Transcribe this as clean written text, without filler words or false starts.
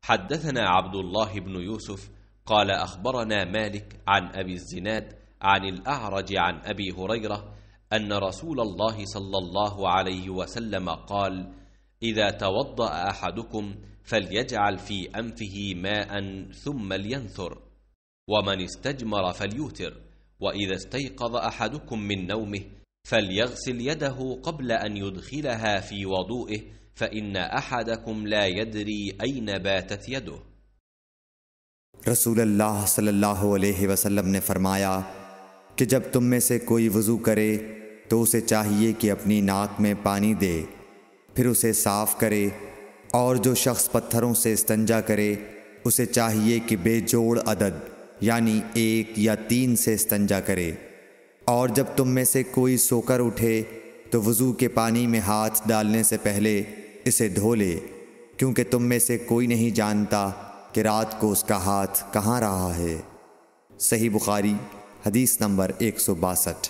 حدثنا عبد الله بن يوسف قال أخبرنا مالك عن أبي الزناد عن الأعرج عن أبي هريرة أن رسول الله صلى الله عليه وسلم قال: إذا توضأ أحدكم فليجعل في أنفه ماء ثم لينثر، ومن استجمر فليوتر، وإذا استيقظ أحدكم من نومه فليغسل يده قبل أن يدخلها في وضوئه، فإن أحدكم لا يدري أين باتت يده। रसूल अल्लाह सल्लल्लाहु अलैहि वसल्लम ने फरमाया कि जब तुम में से कोई वज़ू करे तो उसे चाहिए कि अपनी नाक में पानी दे, फिर उसे साफ़ करे, और जो शख्स पत्थरों से इस्तंजा करे उसे चाहिए कि बेजोड़ अदद यानी 1 या 3 से इस्तंजा करे। और जब तुम में से कोई सोकर उठे तो वज़ू के पानी में हाथ डालने से पहले इसे धो ले, क्योंकि तुम में से कोई नहीं जानता कि रात को उसका हाथ कहाँ रहा है। सही बुखारी हदीस नंबर 162।